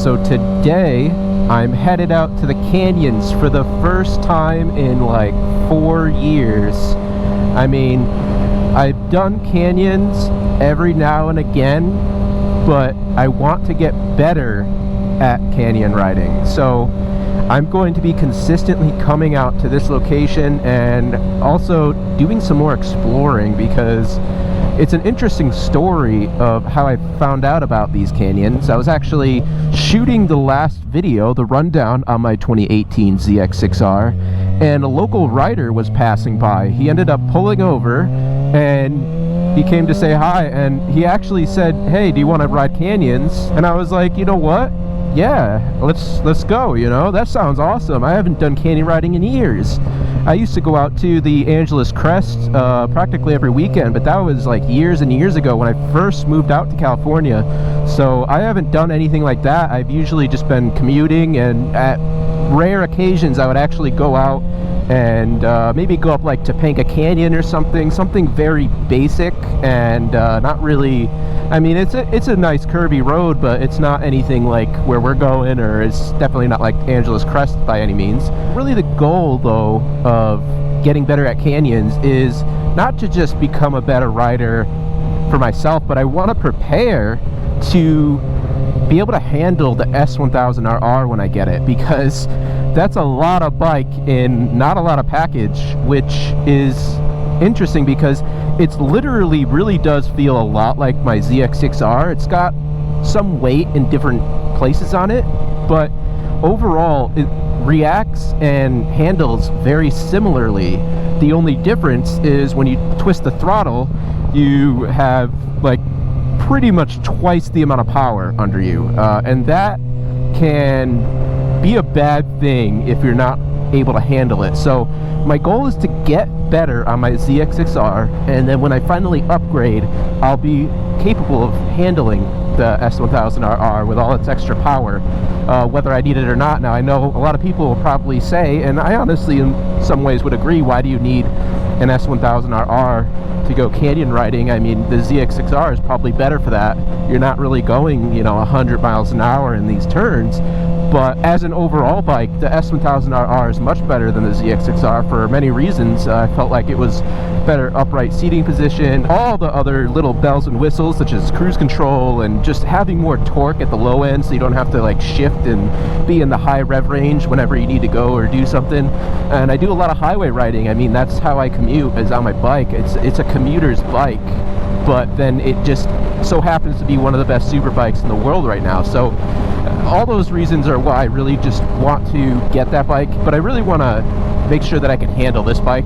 So today I'm headed out to the canyons for the first time in like 4 years. I mean, I've done canyons every now and again, but I want to get better at canyon riding. So I'm going to be consistently coming out to this location and also doing some more exploring, because it's an interesting story of how I found out about these canyons. I was actually shooting the last video, the rundown, on my 2018 ZX6R, and a local rider was passing by. He ended up pulling over and he came to say hi, and he actually said, "Hey, do you want to ride canyons?" And I was like, you know what? Yeah, let's go, you know? That sounds awesome. I haven't done canyon riding in years. I used to go out to the Angeles Crest practically every weekend, but that was like years and years ago when I first moved out to California. So I haven't done anything like that. I've usually just been commuting, and at rare occasions I would actually go out and maybe go up like Topanga Canyon or something very basic, and not really, I mean, it's a nice curvy road, but it's not anything like where we're going, or it's definitely not like Angeles Crest by any means. Really the goal though of getting better at canyons is not to just become a better rider for myself, but I want to prepare to be able to handle the S1000RR when I get it, because that's a lot of bike in not a lot of package, which is interesting because it's literally really does feel a lot like my ZX6R. It's got some weight in different places on it, but overall it reacts and handles very similarly. The only difference is when you twist the throttle, you have like pretty much twice the amount of power under you, and that can be a bad thing if you're not able to handle it. So my goal is to get better on my ZX6R, and then when I finally upgrade, I'll be capable of handling the S1000RR with all its extra power, whether I need it or not. Now, I know a lot of people will probably say, and I honestly in some ways would agree, why do you need an S1000RR to go canyon riding? I mean, the ZX6R is probably better for that. You're not really going, you know, 100 miles an hour in these turns. But as an overall bike, the S1000RR is much better than the ZX6R for many reasons. I felt like it was better upright seating position, all the other little bells and whistles such as cruise control, and just having more torque at the low end so you don't have to like shift and be in the high rev range whenever you need to go or do something. And I do a lot of highway riding. I mean, that's how I commute, is on my bike. It's a commuter's bike, but then it just so happens to be one of the best super bikes in the world right now. So all those reasons are why I really just want to get that bike, but I really want to make sure that I can handle this bike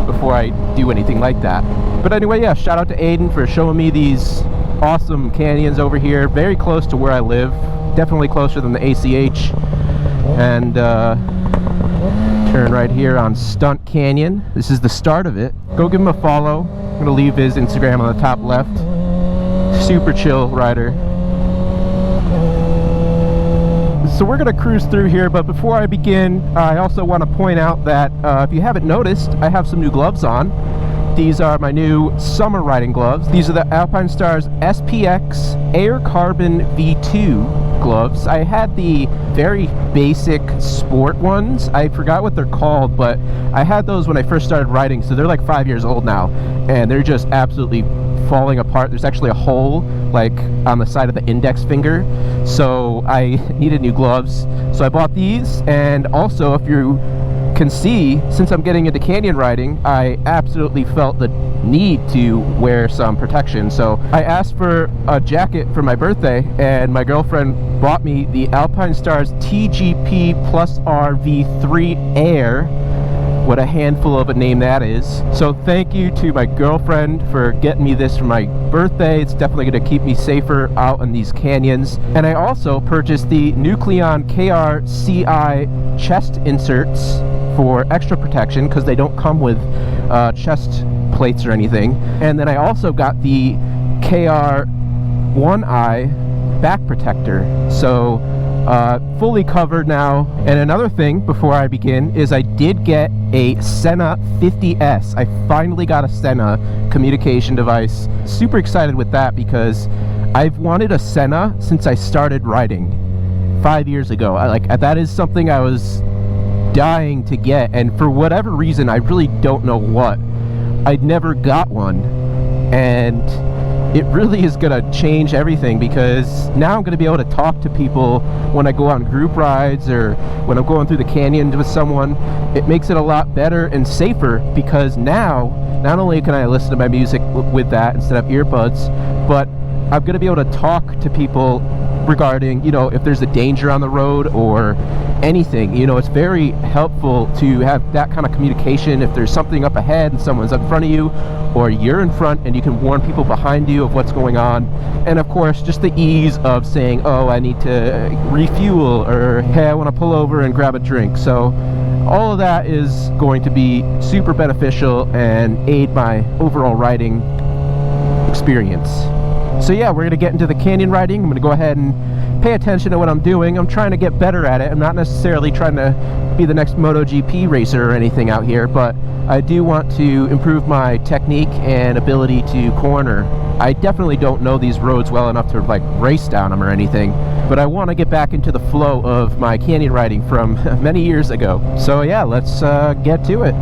before I do anything like that. But anyway, yeah, shout out to Aiden for showing me these awesome canyons over here, very close to where I live, definitely closer than the ACH. And turn right here on Stunt Canyon. This is the start of it. Go give him a follow. I'm gonna leave his Instagram on the top left. Super chill rider. So we're going to cruise through here, but before I begin, I also want to point out that if you haven't noticed, I have some new gloves on. These are my new summer riding gloves. These are the Alpinestars SPX Air Carbon V2 gloves. I had the very basic sport ones. I forgot what they're called, but I had those when I first started riding, so they're like 5 years old now, and they're just absolutely falling apart. There's actually a hole like on the side of the index finger, so I needed new gloves, so I bought these. And also, if you can see, since I'm getting into canyon riding, I absolutely felt the need to wear some protection, so I asked for a jacket for my birthday, and my girlfriend bought me the Alpinestars TGP Plus R V3 Air. What a handful of a name that is. So thank you to my girlfriend for getting me this for my birthday. It's definitely going to keep me safer out in these canyons. And I also purchased the Nucleon KRCI chest inserts for extra protection, because they don't come with chest plates or anything. And then I also got the KR1i back protector. So fully covered now. And another thing before I begin is I did get a Sena 50S. I finally got a Sena communication device. Super excited with that because I've wanted a Sena since I started riding. 5 years ago. That is something I was dying to get, and for whatever reason, I really don't know what, I'd never got one. And it really is gonna change everything, because now I'm gonna be able to talk to people when I go on group rides or when I'm going through the canyon with someone. It makes it a lot better and safer, because now not only can I listen to my music with that instead of earbuds, but I'm gonna be able to talk to people regarding, you know, if there's a danger on the road or anything. You know, it's very helpful to have that kind of communication if there's something up ahead and someone's in front of you, or you're in front and you can warn people behind you of what's going on. And of course, just the ease of saying, oh, I need to refuel, or hey, I want to pull over and grab a drink. So all of that is going to be super beneficial and aid my overall riding experience. So yeah, we're going to get into the canyon riding. I'm going to go ahead and pay attention to what I'm doing. I'm trying to get better at it. I'm not necessarily trying to be the next MotoGP racer or anything out here, but I do want to improve my technique and ability to corner. I definitely don't know these roads well enough to like race down them or anything, but I want to get back into the flow of my canyon riding from many years ago. So yeah, let's get to it.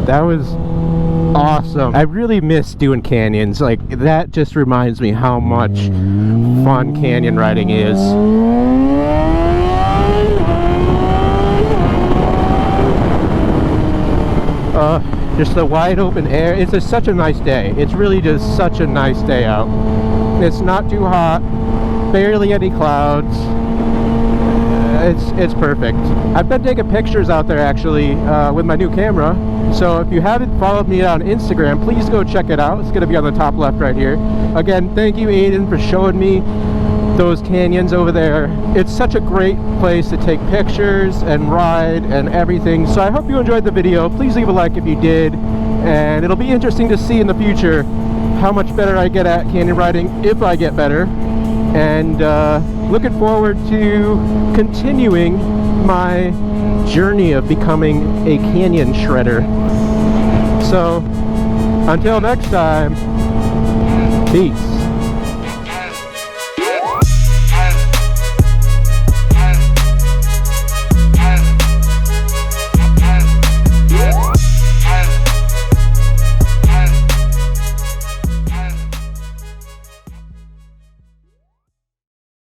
That was awesome. I really miss doing canyons. Like, that just reminds me how much fun canyon riding is. Just the wide open air. It's just such a nice day. It's really just such a nice day out. It's not too hot, barely any clouds. It's perfect. I've been taking pictures out there actually with my new camera. So if you haven't followed me on Instagram, please go check it out. It's going to be on the top left right here. Again, thank you, Aiden, for showing me those canyons over there. It's such a great place to take pictures and ride and everything. So I hope you enjoyed the video. Please leave a like if you did, and it'll be interesting to see in the future how much better I get at canyon riding, if I get better. And looking forward to continuing my journey of becoming a canyon shredder. So until next time, peace.